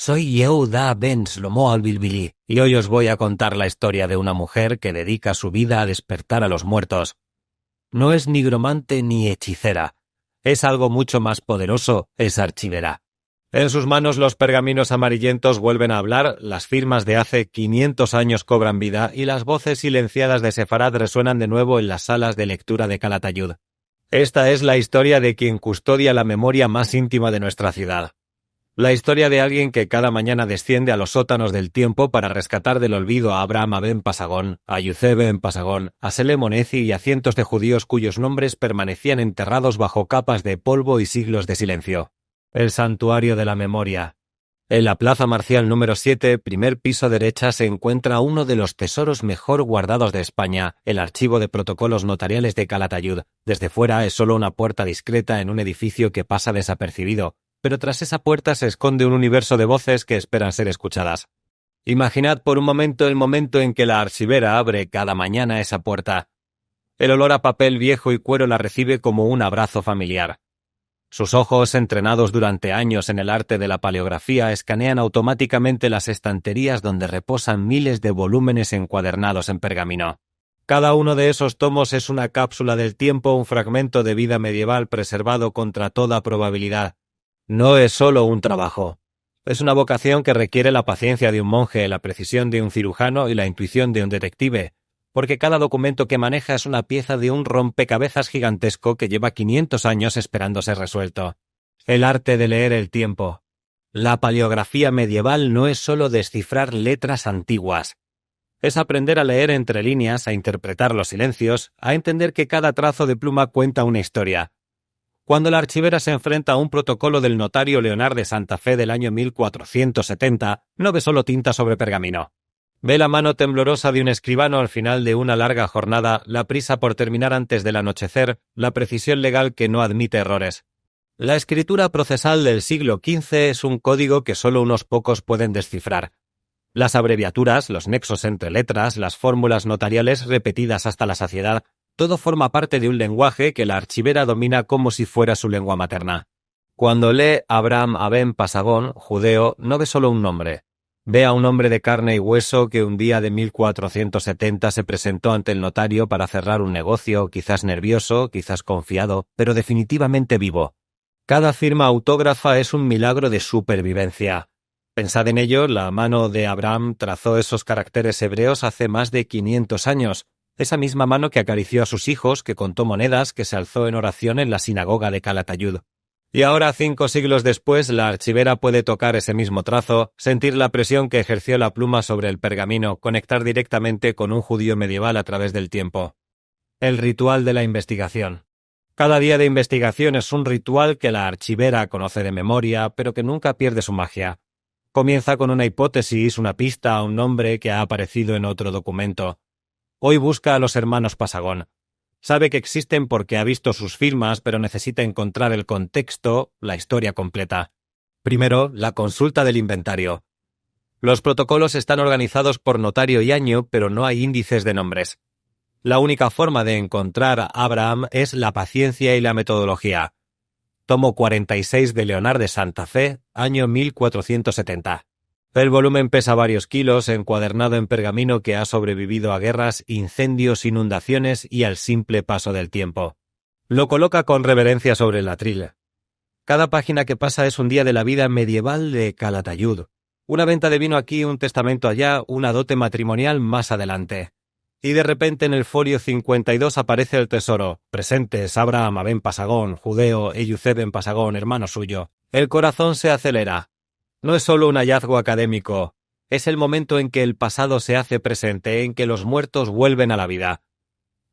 Soy Yehuda ben Shlomo al-Bilbili, y hoy os voy a contar la historia de una mujer que dedica su vida a despertar a los muertos. No es nigromante ni hechicera. Es algo mucho más poderoso, es archivera. En sus manos los pergaminos amarillentos vuelven a hablar, las firmas de hace 500 años cobran vida y las voces silenciadas de Sefarad resuenan de nuevo en las salas de lectura de Calatayud. Esta es la historia de quien custodia la memoria más íntima de nuestra ciudad. La historia de alguien que cada mañana desciende a los sótanos del tiempo para rescatar del olvido a Abraham ben Pasagón, a Yosef ben Pasagón, a Selem Onezi y a cientos de judíos cuyos nombres permanecían enterrados bajo capas de polvo y siglos de silencio. El Santuario de la Memoria. En la Plaza Marcial número 7, primer piso derecha, se encuentra uno de los tesoros mejor guardados de España, el Archivo de Protocolos Notariales de Calatayud. Desde fuera es solo una puerta discreta en un edificio que pasa desapercibido, pero tras esa puerta se esconde un universo de voces que esperan ser escuchadas. Imaginad por un momento el momento en que la archivera abre cada mañana esa puerta. El olor a papel viejo y cuero la recibe como un abrazo familiar. Sus ojos, entrenados durante años en el arte de la paleografía, escanean automáticamente las estanterías donde reposan miles de volúmenes encuadernados en pergamino. Cada uno de esos tomos es una cápsula del tiempo, un fragmento de vida medieval preservado contra toda probabilidad. No es solo un trabajo. Es una vocación que requiere la paciencia de un monje, la precisión de un cirujano y la intuición de un detective, porque cada documento que maneja es una pieza de un rompecabezas gigantesco que lleva 500 años esperando ser resuelto. El arte de leer el tiempo. La paleografía medieval no es solo descifrar letras antiguas. Es aprender a leer entre líneas, a interpretar los silencios, a entender que cada trazo de pluma cuenta una historia. Cuando la archivera se enfrenta a un protocolo del notario Leonard de Santa Fe del año 1470, no ve solo tinta sobre pergamino. Ve la mano temblorosa de un escribano al final de una larga jornada, la prisa por terminar antes del anochecer, la precisión legal que no admite errores. La escritura procesal del siglo XV es un código que solo unos pocos pueden descifrar. Las abreviaturas, los nexos entre letras, las fórmulas notariales repetidas hasta la saciedad, todo forma parte de un lenguaje que la archivera domina como si fuera su lengua materna. Cuando lee Abraham ben Pasagón, judeo, no ve solo un nombre. Ve a un hombre de carne y hueso que un día de 1470 se presentó ante el notario para cerrar un negocio, quizás nervioso, quizás confiado, pero definitivamente vivo. Cada firma autógrafa es un milagro de supervivencia. Pensad en ello, la mano de Abraham trazó esos caracteres hebreos hace más de 500 años, esa misma mano que acarició a sus hijos, que contó monedas, que se alzó en oración en la sinagoga de Calatayud. Y ahora, 5 siglos después, la archivera puede tocar ese mismo trazo, sentir la presión que ejerció la pluma sobre el pergamino, conectar directamente con un judío medieval a través del tiempo. El ritual de la investigación. Cada día de investigación es un ritual que la archivera conoce de memoria, pero que nunca pierde su magia. Comienza con una hipótesis, una pista, un nombre que ha aparecido en otro documento. Hoy busca a los hermanos Pasagón. Sabe que existen porque ha visto sus firmas, pero necesita encontrar el contexto, la historia completa. Primero, la consulta del inventario. Los protocolos están organizados por notario y año, pero no hay índices de nombres. La única forma de encontrar a Abraham es la paciencia y la metodología. Tomo 46 de Leonard de Santa Fe, año 1470. El volumen pesa varios kilos, encuadernado en pergamino que ha sobrevivido a guerras, incendios, inundaciones y al simple paso del tiempo. Lo coloca con reverencia sobre el atril. Cada página que pasa es un día de la vida medieval de Calatayud. Una venta de vino aquí, un testamento allá, una dote matrimonial más adelante. Y de repente en el folio 52 aparece el tesoro. Presentes, Abraham ben Pasagón, judeo, Yosef ben Pasagón, hermano suyo. El corazón se acelera. No es solo un hallazgo académico, es el momento en que el pasado se hace presente, en que los muertos vuelven a la vida.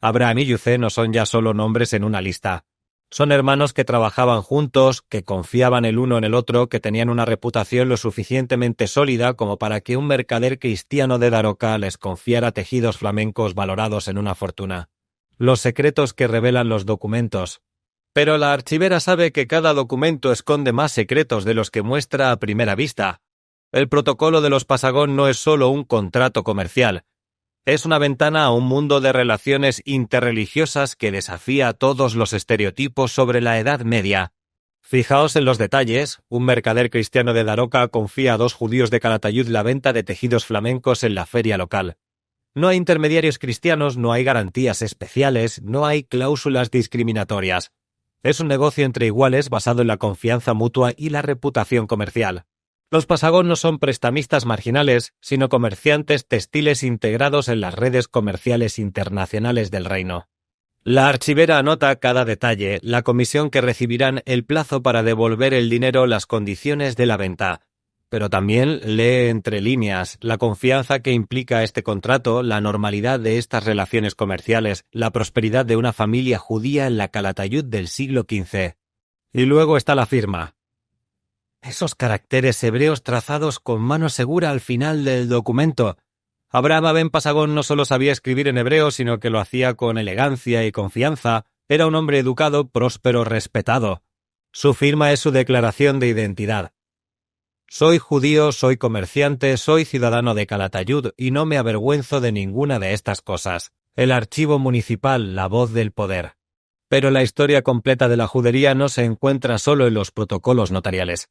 Abraham y Yosef no son ya solo nombres en una lista. Son hermanos que trabajaban juntos, que confiaban el uno en el otro, que tenían una reputación lo suficientemente sólida como para que un mercader cristiano de Daroca les confiara tejidos flamencos valorados en una fortuna. Los secretos que revelan los documentos. Pero la archivera sabe que cada documento esconde más secretos de los que muestra a primera vista. El protocolo de los Pasagón no es solo un contrato comercial. Es una ventana a un mundo de relaciones interreligiosas que desafía todos los estereotipos sobre la Edad Media. Fijaos en los detalles. Un mercader cristiano de Daroca confía a 2 judíos de Calatayud la venta de tejidos flamencos en la feria local. No hay intermediarios cristianos, no hay garantías especiales, no hay cláusulas discriminatorias. Es un negocio entre iguales basado en la confianza mutua y la reputación comercial. Los Pasagón no son prestamistas marginales, sino comerciantes textiles integrados en las redes comerciales internacionales del reino. La archivera anota cada detalle, la comisión que recibirán, el plazo para devolver el dinero, las condiciones de la venta. Pero también lee entre líneas la confianza que implica este contrato, la normalidad de estas relaciones comerciales, la prosperidad de una familia judía en la Calatayud del siglo XV. Y luego está la firma. Esos caracteres hebreos trazados con mano segura al final del documento. Abraham ben Pasagón no solo sabía escribir en hebreo, sino que lo hacía con elegancia y confianza. Era un hombre educado, próspero, respetado. Su firma es su declaración de identidad. Soy judío, soy comerciante, soy ciudadano de Calatayud y no me avergüenzo de ninguna de estas cosas. El archivo municipal, la voz del poder. Pero la historia completa de la judería no se encuentra solo en los protocolos notariales.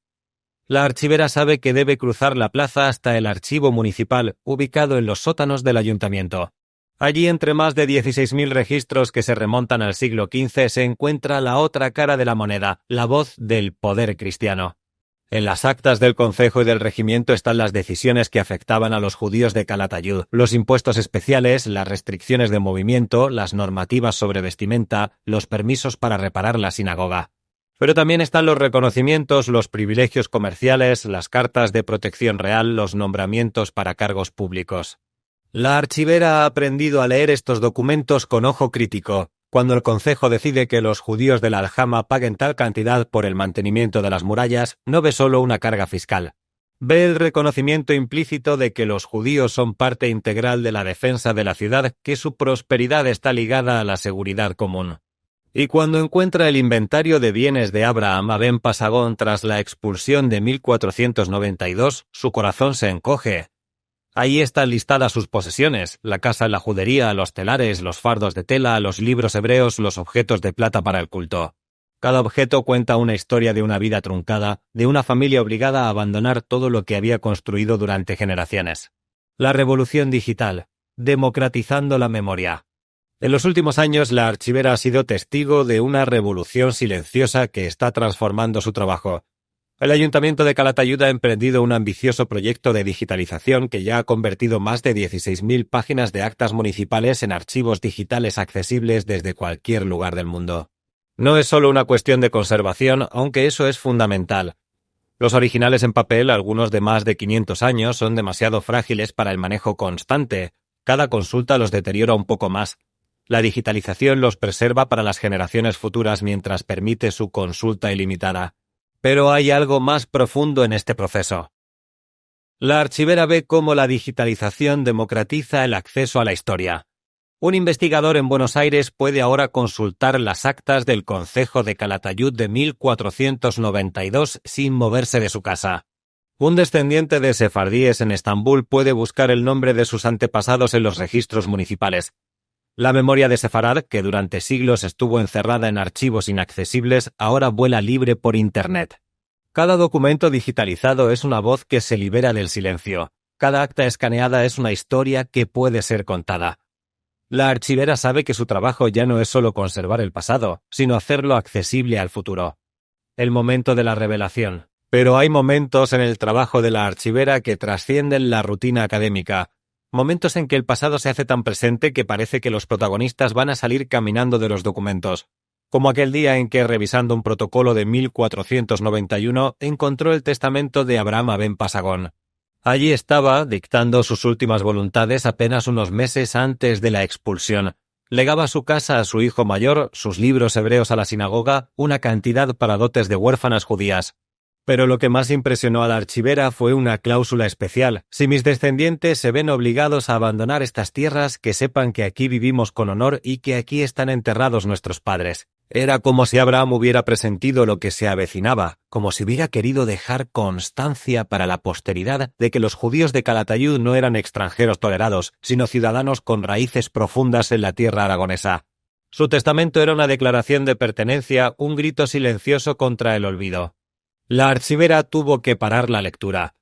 La archivera sabe que debe cruzar la plaza hasta el archivo municipal, ubicado en los sótanos del ayuntamiento. Allí, entre más de 16.000 registros que se remontan al siglo XV, se encuentra la otra cara de la moneda, la voz del poder cristiano. En las actas del concejo y del regimiento están las decisiones que afectaban a los judíos de Calatayud, los impuestos especiales, las restricciones de movimiento, las normativas sobre vestimenta, los permisos para reparar la sinagoga. Pero también están los reconocimientos, los privilegios comerciales, las cartas de protección real, los nombramientos para cargos públicos. La archivera ha aprendido a leer estos documentos con ojo crítico. Cuando el concejo decide que los judíos de la aljama paguen tal cantidad por el mantenimiento de las murallas, no ve solo una carga fiscal. Ve el reconocimiento implícito de que los judíos son parte integral de la defensa de la ciudad, que su prosperidad está ligada a la seguridad común. Y cuando encuentra el inventario de bienes de Abraham ben Pasagón tras la expulsión de 1492, su corazón se encoge. Ahí están listadas sus posesiones, la casa en la judería, los telares, los fardos de tela, los libros hebreos, los objetos de plata para el culto. Cada objeto cuenta una historia de una vida truncada, de una familia obligada a abandonar todo lo que había construido durante generaciones. La revolución digital, democratizando la memoria. En los últimos años, la archivera ha sido testigo de una revolución silenciosa que está transformando su trabajo. El Ayuntamiento de Calatayud ha emprendido un ambicioso proyecto de digitalización que ya ha convertido más de 16.000 páginas de actas municipales en archivos digitales accesibles desde cualquier lugar del mundo. No es solo una cuestión de conservación, aunque eso es fundamental. Los originales en papel, algunos de más de 500 años, son demasiado frágiles para el manejo constante. Cada consulta los deteriora un poco más. La digitalización los preserva para las generaciones futuras mientras permite su consulta ilimitada. Pero hay algo más profundo en este proceso. La archivera ve cómo la digitalización democratiza el acceso a la historia. Un investigador en Buenos Aires puede ahora consultar las actas del concejo de Calatayud de 1492 sin moverse de su casa. Un descendiente de sefardíes en Estambul puede buscar el nombre de sus antepasados en los registros municipales. La memoria de Sefarad, que durante siglos estuvo encerrada en archivos inaccesibles, ahora vuela libre por Internet. Cada documento digitalizado es una voz que se libera del silencio. Cada acta escaneada es una historia que puede ser contada. La archivera sabe que su trabajo ya no es solo conservar el pasado, sino hacerlo accesible al futuro. El momento de la revelación. Pero hay momentos en el trabajo de la archivera que trascienden la rutina académica. Momentos en que el pasado se hace tan presente que parece que los protagonistas van a salir caminando de los documentos. Como aquel día en que, revisando un protocolo de 1491, encontró el testamento de Abraham ben Pasagón. Allí estaba, dictando sus últimas voluntades apenas unos meses antes de la expulsión. Legaba su casa a su hijo mayor, sus libros hebreos a la sinagoga, una cantidad para dotes de huérfanas judías. Pero lo que más impresionó a la archivera fue una cláusula especial. Si mis descendientes se ven obligados a abandonar estas tierras, que sepan que aquí vivimos con honor y que aquí están enterrados nuestros padres. Era como si Abraham hubiera presentido lo que se avecinaba, como si hubiera querido dejar constancia para la posteridad de que los judíos de Calatayud no eran extranjeros tolerados, sino ciudadanos con raíces profundas en la tierra aragonesa. Su testamento era una declaración de pertenencia, un grito silencioso contra el olvido. La archivera tuvo que parar la lectura.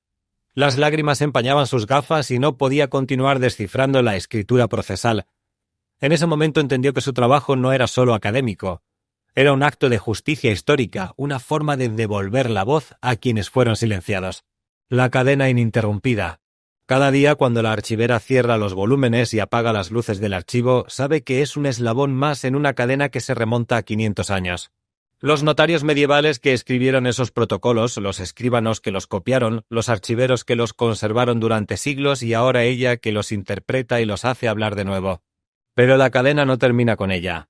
Las lágrimas empañaban sus gafas y no podía continuar descifrando la escritura procesal. En ese momento entendió que su trabajo no era solo académico. Era un acto de justicia histórica, una forma de devolver la voz a quienes fueron silenciados. La cadena ininterrumpida. Cada día, cuando la archivera cierra los volúmenes y apaga las luces del archivo, sabe que es un eslabón más en una cadena que se remonta a 500 años. Los notarios medievales que escribieron esos protocolos, los escribanos que los copiaron, los archiveros que los conservaron durante siglos y ahora ella que los interpreta y los hace hablar de nuevo. Pero la cadena no termina con ella.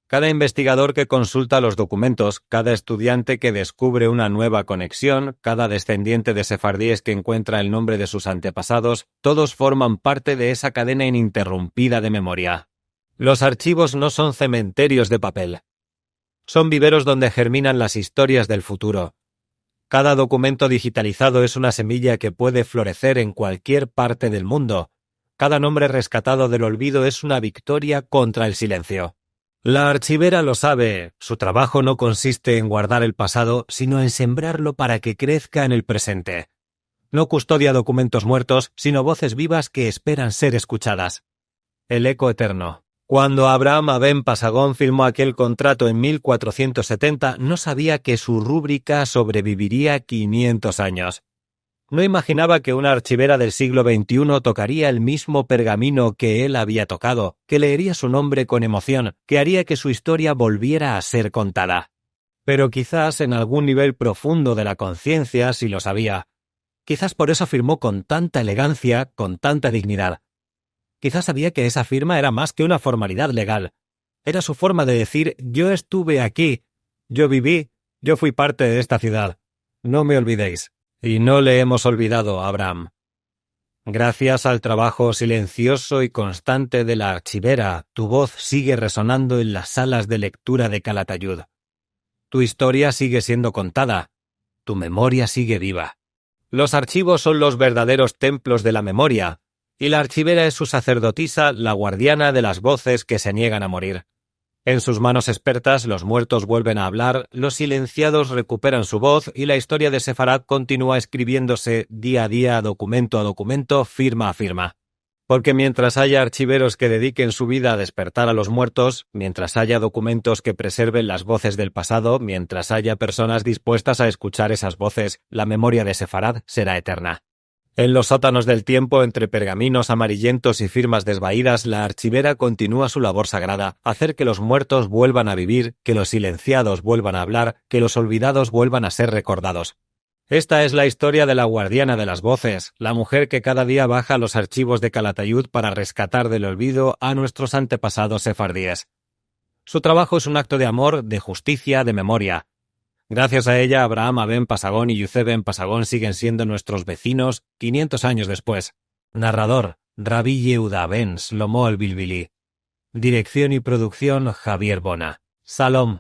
Cada investigador que consulta los documentos, cada estudiante que descubre una nueva conexión, cada descendiente de sefardíes que encuentra el nombre de sus antepasados, todos forman parte de esa cadena ininterrumpida de memoria. Los archivos no son cementerios de papel. Son viveros donde germinan las historias del futuro. Cada documento digitalizado es una semilla que puede florecer en cualquier parte del mundo. Cada nombre rescatado del olvido es una victoria contra el silencio. La archivera lo sabe, su trabajo no consiste en guardar el pasado, sino en sembrarlo para que crezca en el presente. No custodia documentos muertos, sino voces vivas que esperan ser escuchadas. El eco eterno. Cuando Abraham Aben Pasagón firmó aquel contrato en 1470, no sabía que su rúbrica sobreviviría 500 años. No imaginaba que una archivera del siglo XXI tocaría el mismo pergamino que él había tocado, que leería su nombre con emoción, que haría que su historia volviera a ser contada. Pero quizás en algún nivel profundo de la conciencia sí lo sabía. Quizás por eso firmó con tanta elegancia, con tanta dignidad. Quizás sabía que esa firma era más que una formalidad legal. Era su forma de decir: yo estuve aquí, yo viví, yo fui parte de esta ciudad. No me olvidéis. Y no le hemos olvidado a Abraham. Gracias al trabajo silencioso y constante de la archivera, tu voz sigue resonando en las salas de lectura de Calatayud. Tu historia sigue siendo contada. Tu memoria sigue viva. Los archivos son los verdaderos templos de la memoria, y la archivera es su sacerdotisa, la guardiana de las voces que se niegan a morir. En sus manos expertas los muertos vuelven a hablar, los silenciados recuperan su voz y la historia de Sefarad continúa escribiéndose día a día, documento a documento, firma a firma. Porque mientras haya archiveros que dediquen su vida a despertar a los muertos, mientras haya documentos que preserven las voces del pasado, mientras haya personas dispuestas a escuchar esas voces, la memoria de Sefarad será eterna. En los sótanos del tiempo, entre pergaminos amarillentos y firmas desvaídas, la archivera continúa su labor sagrada, hacer que los muertos vuelvan a vivir, que los silenciados vuelvan a hablar, que los olvidados vuelvan a ser recordados. Esta es la historia de la guardiana de las voces, la mujer que cada día baja los archivos de Calatayud para rescatar del olvido a nuestros antepasados sefardíes. Su trabajo es un acto de amor, de justicia, de memoria. Gracias a ella, Abraham Aben Pasagón y Yusef Ben Pasagón siguen siendo nuestros vecinos 500 años después. Narrador: Rabbi Yehuda Ben Shlomo al-Bilbili. Dirección y producción: Javier Bona. Salom.